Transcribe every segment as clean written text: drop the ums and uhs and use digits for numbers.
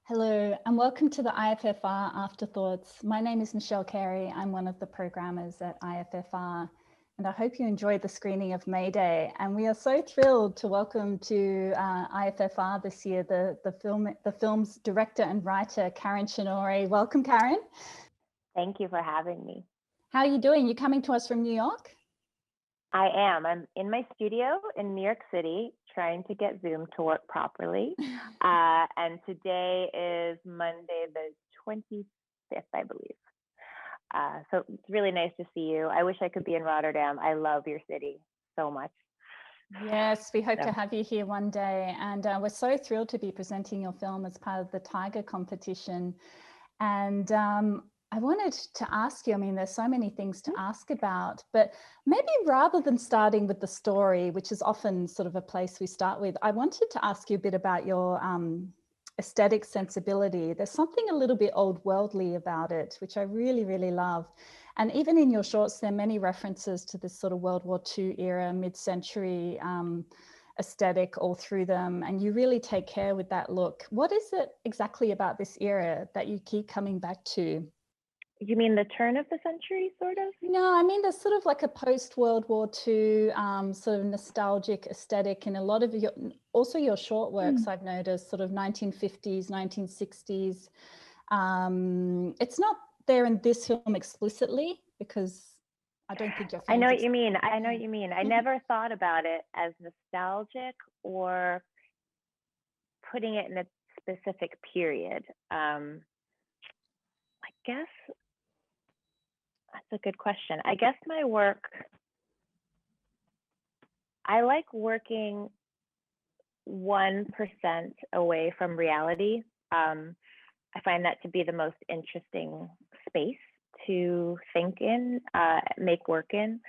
Hello and welcome to the IFFR Afterthoughts. My name is Michelle Carey. I'm one of the programmers at IFFR and I hope you enjoyed the screening of Mayday. And we are so thrilled to welcome to IFFR this year the film's director and writer, Karen Cinorre. Welcome, Karen. Thank you for having me. How are you doing? You're coming to us from New York? I am. I'm in my studio in New York City trying to get Zoom to work properly. And today is Monday the 25th, I believe. So it's really nice to see you. I wish I could be in Rotterdam. I love your city so much. Yes, we hope to have you here one day. And we're so thrilled to be presenting your film as part of the Tiger competition. And I wanted to ask you, I mean, there's so many things to ask about, but maybe rather than starting with the story, which is often sort of a place we start with, I wanted to ask you a bit about your aesthetic sensibility. There's something a little bit old worldly about it, which I really, really love. And even in your shorts, there are many references to this sort of World War II era, mid-century aesthetic all through them, and you really take care with that look. What is it exactly about this era that you keep coming back to? You mean the turn of the century, sort of? No, I mean, there's sort of like a post-World War II sort of nostalgic aesthetic in a lot of also your short works, I've noticed, sort of 1950s, 1960s. It's not there in this film explicitly because I don't think your I know films what you mean. I know what you mean. I never thought about it as nostalgic or putting it in a specific period. I guess that's a good question. I guess my work, I like working 1% away from reality. I find that to be the most interesting space to think in, make work in.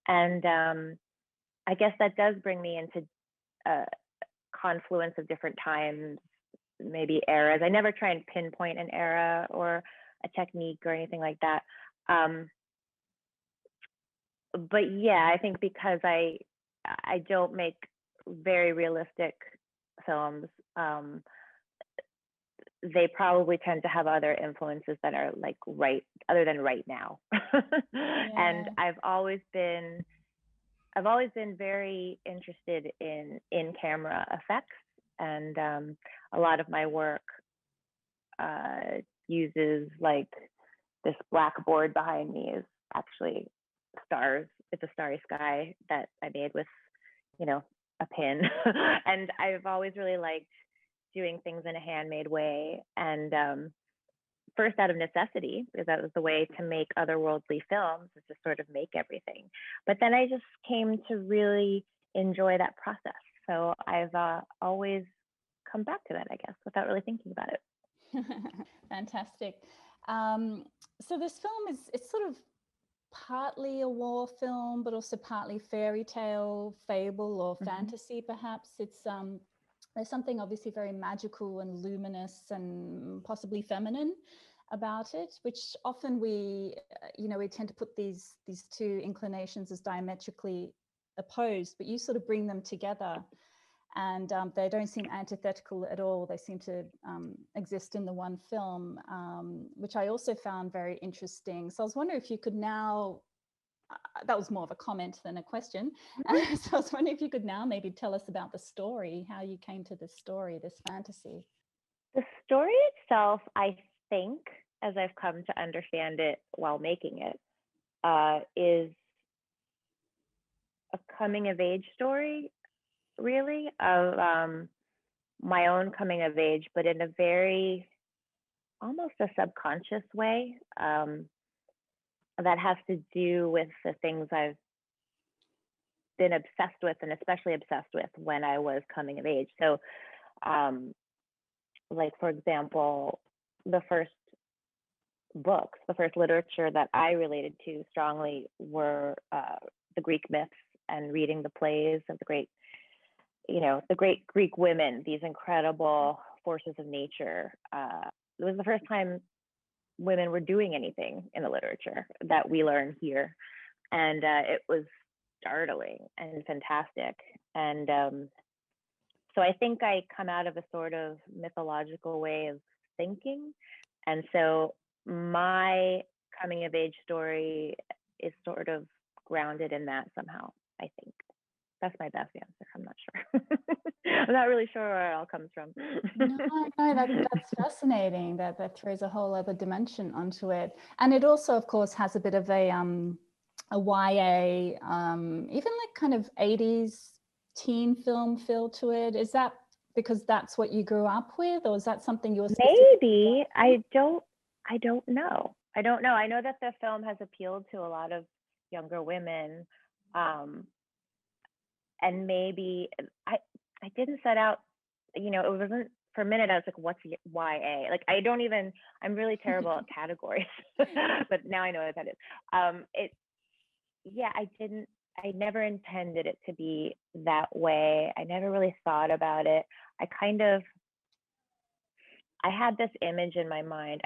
And I guess that does bring me into a confluence of different times, maybe eras. I never try and pinpoint an era or a technique or anything like that. But yeah, I think because I don't make very realistic films, they probably tend to have other influences that are like other than right now. And I've always been very interested in camera effects, and a lot of my work uses, like, this blackboard behind me is actually stars. It's a starry sky that I made with, a pin. And I've always really liked doing things in a handmade way. And first out of necessity, because that was the way to make otherworldly films, is to sort of make everything. But then I just came to really enjoy that process. So I've always come back to that, I guess, without really thinking about it. Fantastic. So this film it's sort of partly a war film, but also partly fairy tale, fable, or fantasy, perhaps. It's there's something obviously very magical and luminous and possibly feminine about it, which often we tend to put these two inclinations as diametrically opposed, but you sort of bring them together. And they don't seem antithetical at all. They seem to exist in the one film, which I also found very interesting. So I was wondering if you could now, that was more of a comment than a question. So I was wondering if you could now maybe tell us about the story, how you came to this story, this fantasy. The story itself, I think, as I've come to understand it while making it, is a coming of age story, really, of my own coming of age, but in a very, almost a subconscious way, that has to do with the things I've been obsessed with, and especially obsessed with when I was coming of age. So, like, for example, the first books, the first literature that I related to strongly were the Greek myths, and reading the plays of the great Greek women, these incredible forces of nature. It was the first time women were doing anything in the literature that we learn here. And it was startling and fantastic. And so I think I come out of a sort of mythological way of thinking. And so my coming of age story is sort of grounded in that somehow, I think. That's my best answer. I'm not sure. I'm not really sure where it all comes from. No, that's fascinating. That throws a whole other dimension onto it. And it also, of course, has a bit of a YA, even like kind of 80s teen film feel to it. Is that because that's what you grew up with, or is that something you're maybe? I don't know. I know that the film has appealed to a lot of younger women. And maybe I didn't set out, it wasn't, for a minute I was like, what's YA? Like, I'm really terrible at categories, but now I know what that is. I never intended it to be that way. I never really thought about it. I had this image in my mind.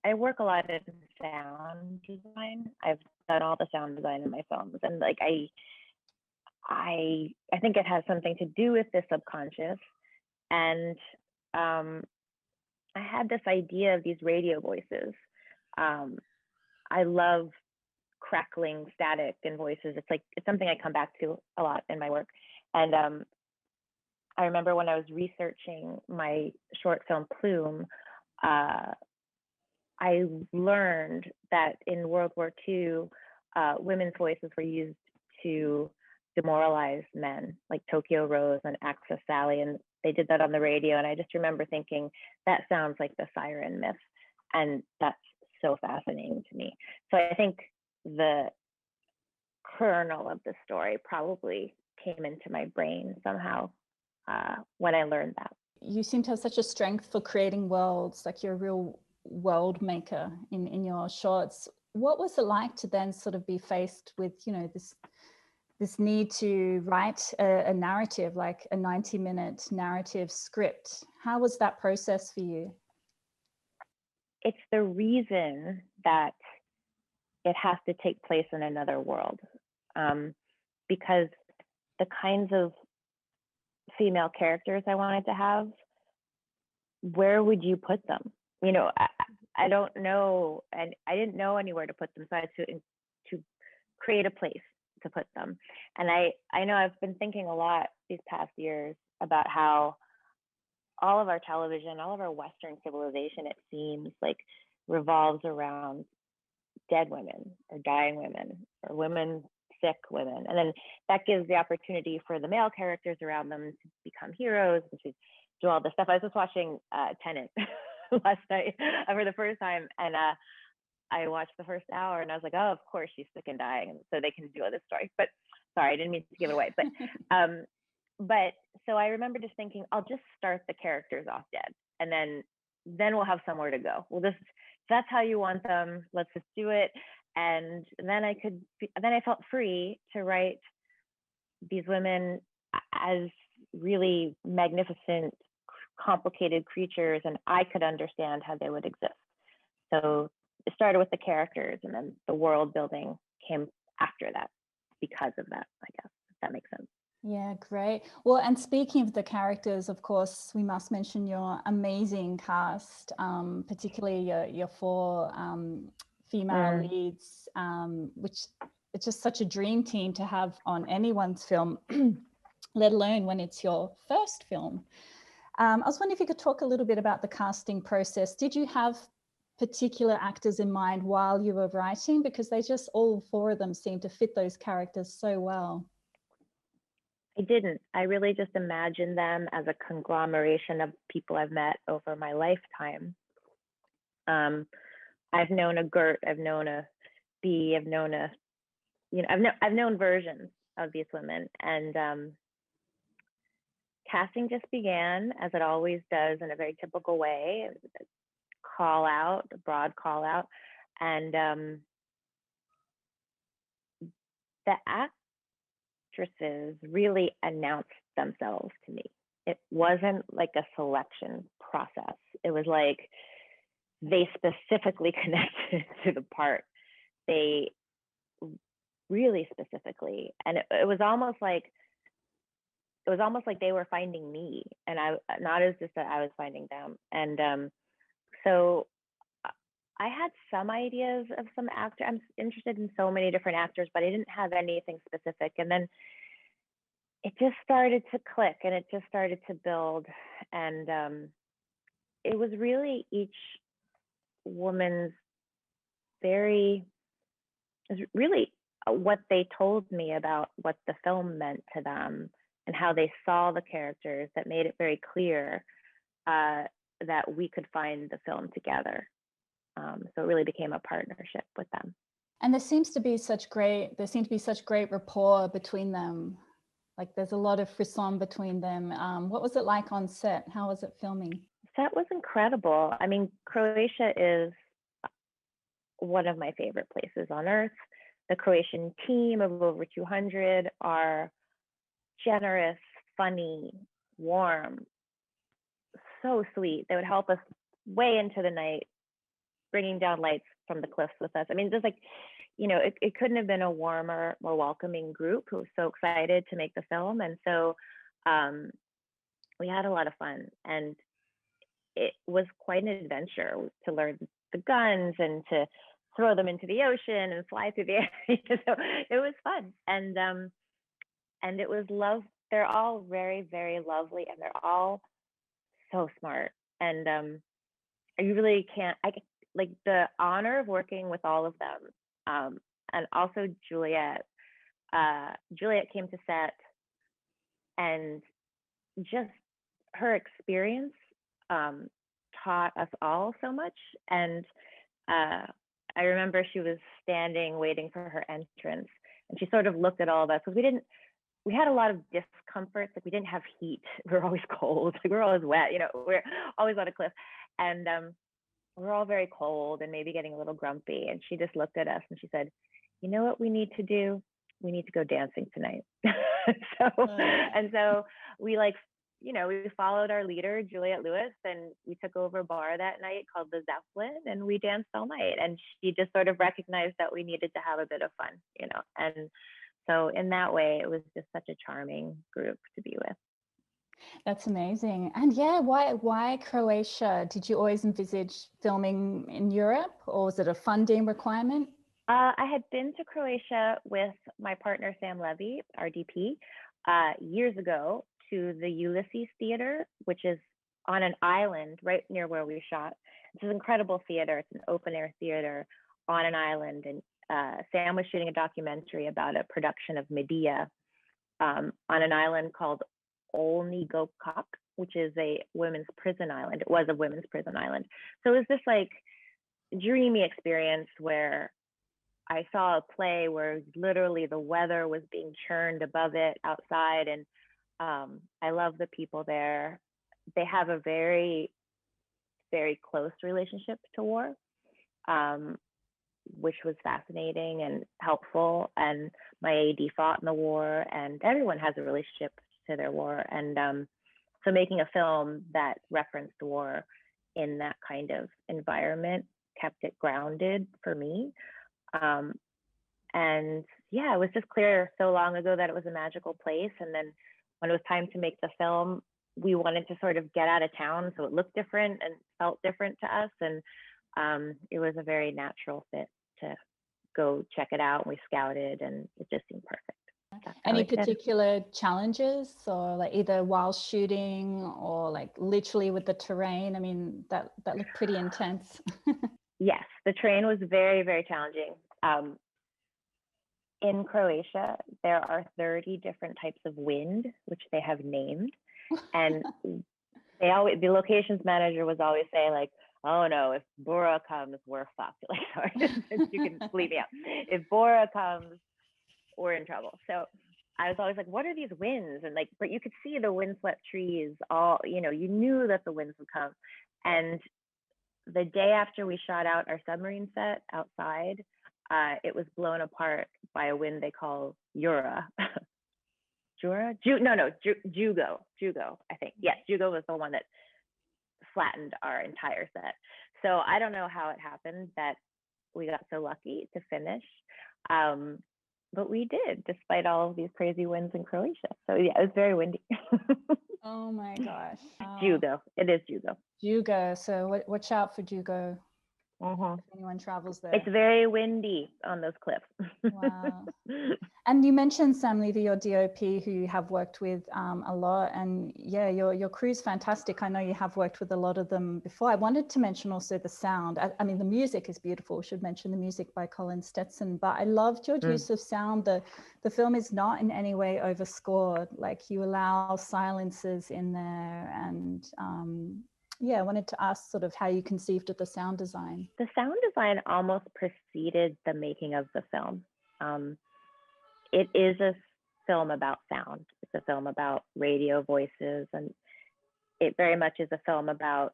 I work a lot in sound design. I've done all the sound design in my films, and like I think it has something to do with the subconscious. And I had this idea of these radio voices. I love crackling static and voices. It's something I come back to a lot in my work. And I remember when I was researching my short film Plume, I learned that in World War II, women's voices were used to demoralize men, like Tokyo Rose and Axis Sally, and they did that on the radio. And I just remember thinking, that sounds like the siren myth, and that's so fascinating to me. So I think the kernel of the story probably came into my brain somehow when I learned that. You seem to have such a strength for creating worlds, like you're a real world maker in your shorts. What was it like to then sort of be faced with, this need to write a narrative, like a 90-minute narrative script? How was that process for you? It's the reason that it has to take place in another world, because the kinds of female characters I wanted to have, where would you put them? I don't know, and I didn't know anywhere to put them, so I had to create a place to put them. And I know I've been thinking a lot these past years about how all of our television, all of our Western civilization, it seems like, revolves around dead women or dying women or sick women. And then that gives the opportunity for the male characters around them to become heroes and to do all this stuff. I was just watching Tenet last night for the first time, and I watched the first hour and I was like, oh, of course she's sick and dying, and so they can do all this story. But sorry, I didn't mean to give it away. But so I remember just thinking, I'll just start the characters off dead, and then we'll have somewhere to go. If that's how you want them, let's just do it. And then I felt free to write these women as really magnificent, complicated creatures, and I could understand how they would exist. So it started with the characters, and then the world building came after that because of that, I guess, if that makes sense. Yeah, great. Well, and speaking of the characters, of course, we must mention your amazing cast, particularly your four female leads, which it's just such a dream team to have on anyone's film, let alone when it's your first film. I was wondering if you could talk a little bit about the casting process. Did you have particular actors in mind while you were writing? Because all four of them seem to fit those characters so well. I didn't. I really just imagined them as a conglomeration of people I've met over my lifetime. I've known a Gert, I've known a B, I've known I've known versions of these women, and casting just began, as it always does, in a very typical way. A broad call out, and the actresses really announced themselves to me. It wasn't like a selection process. It was like they specifically connected to the part. They really specifically, and it was almost like they were finding me, and I not as just that I was finding them. And So I had some ideas of some actor. I'm interested in so many different actors, but I didn't have anything specific. And then it just started to click and it just started to build. And it was really each woman's it was really what they told me about what the film meant to them and how they saw the characters that made it very clear that we could find the film together. So it really became a partnership with them. And there seems to be such great rapport between them. Like there's a lot of frisson between them. What was it like on set? How was it filming? Set was incredible. I mean, Croatia is one of my favorite places on earth. The Croatian team of over 200 are generous, funny, warm, so sweet. They would help us way into the night, bringing down lights from the cliffs with us. I mean, just like, it couldn't have been a warmer, more welcoming group who was so excited to make the film. And so we had a lot of fun, and it was quite an adventure to learn the guns and to throw them into the ocean and fly through the air. So it was fun. And it was love. They're all very, very lovely, and they're all so smart. And you really can't, like the honor of working with all of them. And also Juliet. Juliet came to set, and just her experience taught us all so much. And I remember she was standing waiting for her entrance, and she sort of looked at all of us because we had a lot of discomforts. Like we didn't have heat. We were always cold. Like we were always wet. We're always on a cliff, and we're all very cold and maybe getting a little grumpy. And she just looked at us and she said, "You know what we need to do? We need to go dancing tonight." So we we followed our leader, Juliet Lewis, and we took over a bar that night called the Zeppelin, and we danced all night. And she just sort of recognized that we needed to have a bit of fun, And so in that way, it was just such a charming group to be with. That's amazing. And yeah, why Croatia? Did you always envisage filming in Europe, or was it a funding requirement? I had been to Croatia with my partner, Sam Levy, our DP, years ago, to the Ulysses Theater, which is on an island right near where we shot. It's an incredible theater. It's an open air theater on an island. And Sam was shooting a documentary about a production of Medea on an island called Olni Gokak, which is a women's prison island. It was a women's prison island. So it was this like dreamy experience where I saw a play where literally the weather was being churned above it outside. And I love the people there. They have a very, very close relationship to war, which was fascinating and helpful. And my AD fought in the war, and everyone has a relationship to their war. And so making a film that referenced war in that kind of environment kept it grounded for me. And yeah, it was just clear so long ago that it was a magical place. And then when it was time to make the film, we wanted to sort of get out of town so it looked different and felt different to us. And it was a very natural fit to go check it out. We scouted, and it just seemed perfect. Any particular challenges, or like either while shooting or like literally with the terrain? I mean, that looked pretty intense. Yes, the terrain was very, very challenging. In Croatia, there are 30 different types of wind, which they have named. And the locations manager was always saying like, "Oh no, if Bora comes, we're fucked." Like, sorry, you can bleep me out. If Bora comes, we're in trouble. So I was always like, what are these winds? And like, but you could see the windswept trees, you knew that the winds would come. And the day after we shot out our submarine set outside, it was blown apart by a wind they call Jura. Jugo, I think. Yes, Jugo was the one that flattened our entire set. So I don't know how it happened that we got so lucky to finish. But we did, despite all of these crazy winds in Croatia. So yeah, it was very windy. Oh my gosh. Wow. Jugo. It is Jugo. Jugo. So watch out for Jugo Mm-hmm. if anyone travels there. It's very windy on those cliffs. Wow. And you mentioned Sam Levy, your DOP, who you have worked with a lot. And yeah, your crew's fantastic. I know you have worked with a lot of them before. I wanted to mention also the sound. I mean, the music is beautiful. We should mention the music by Colin Stetson. But I loved your use of sound. The film is not in any way overscored. Like, you allow silences in there. And yeah, I wanted to ask sort of how you conceived of the sound design. The sound design almost preceded the making of the film. It is a film about sound. It's a film about radio voices, and it very much is a film about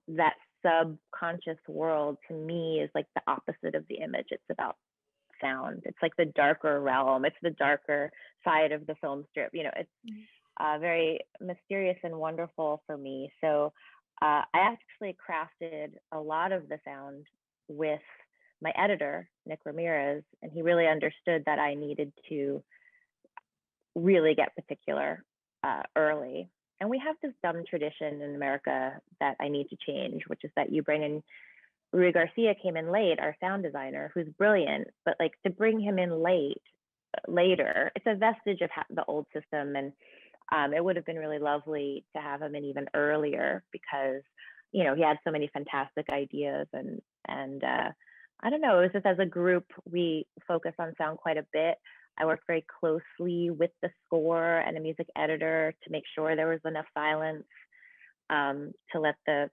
that subconscious world. To me, is like the opposite of the image. It's about sound. It's like the darker realm. It's the darker side of the film strip. You know, it's very mysterious and wonderful for me. So I actually crafted a lot of the sound with my editor, Nick Ramirez, and he really understood that I needed to really get particular early. And we have this dumb tradition in America that I need to change, which is that you bring in, Rui Garcia came in late, our sound designer, who's brilliant, but like to bring him in later, it's a vestige of the old system. And it would have been really lovely to have him in even earlier, because, you know, he had so many fantastic ideas, and I don't know, it was just, as a group, we focus on sound quite a bit. I worked very closely with the score and a music editor to make sure there was enough silence to let the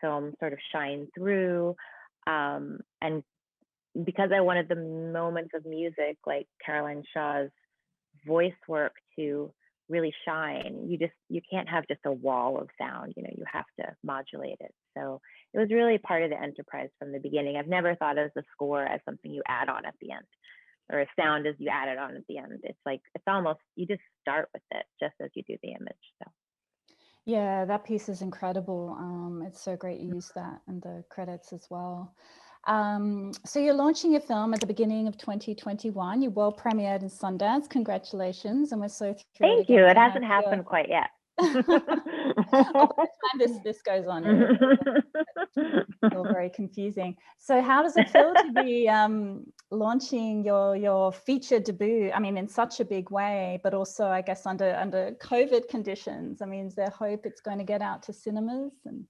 film sort of shine through. And because I wanted the moments of music, like Caroline Shaw's voice work, to really shine, you can't have just a wall of sound, you know, you have to modulate it. So it was really part of the enterprise from the beginning. I've never thought of the score as something you add on at the end, or a sound as you add it on at the end. It's like, it's almost, you just start with it just as you do the image. So yeah, that piece is incredible. It's so great you use that in the credits as well. So you're launching your film at the beginning of 2021. You world premiered in Sundance. Congratulations. And we're so thrilled. Thank you. It hasn't happened quite yet. Oh, by the time this goes on, it's all very confusing. So how does it feel to be launching your feature debut? I mean, in such a big way, but also, I guess, under COVID conditions. I mean, is there hope it's going to get out to cinemas? And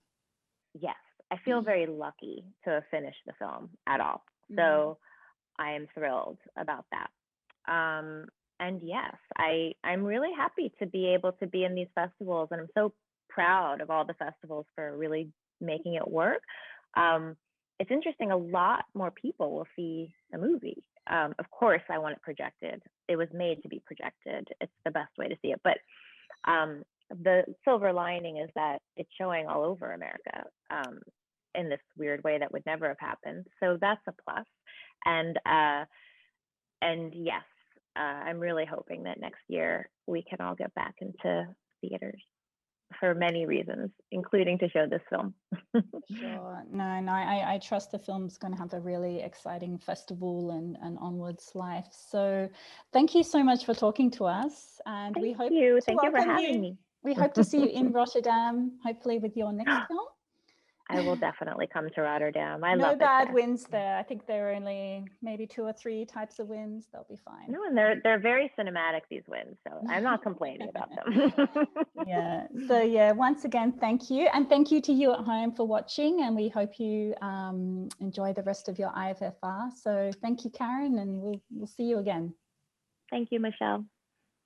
yes, I feel very lucky to have finished the film at all. So I am thrilled about that. And yes, I'm really happy to be able to be in these festivals, and I'm so proud of all the festivals for really making it work. It's interesting, a lot more people will see the movie. Of course, I want it projected. It was made to be projected. It's the best way to see it. But the silver lining is that it's showing all over America in this weird way that would never have happened. So that's a plus. And yes, I'm really hoping that next year we can all get back into theaters for many reasons, including to show this film. Sure. No, I trust the film's going to have a really exciting festival and onwards life. So thank you so much for talking to us. And we hope to Thank you for having me. We hope to see you in Rotterdam, hopefully with your next film. I will definitely come to Rotterdam. I love it. No bad winds there. I think there are only maybe 2 or 3 types of winds. They'll be fine. No, and they're very cinematic, these winds. So I'm not complaining about them. Yeah. So yeah, once again, thank you. And thank you to you at home for watching. And we hope you enjoy the rest of your IFFR. So thank you, Karen, and we'll see you again. Thank you, Michelle.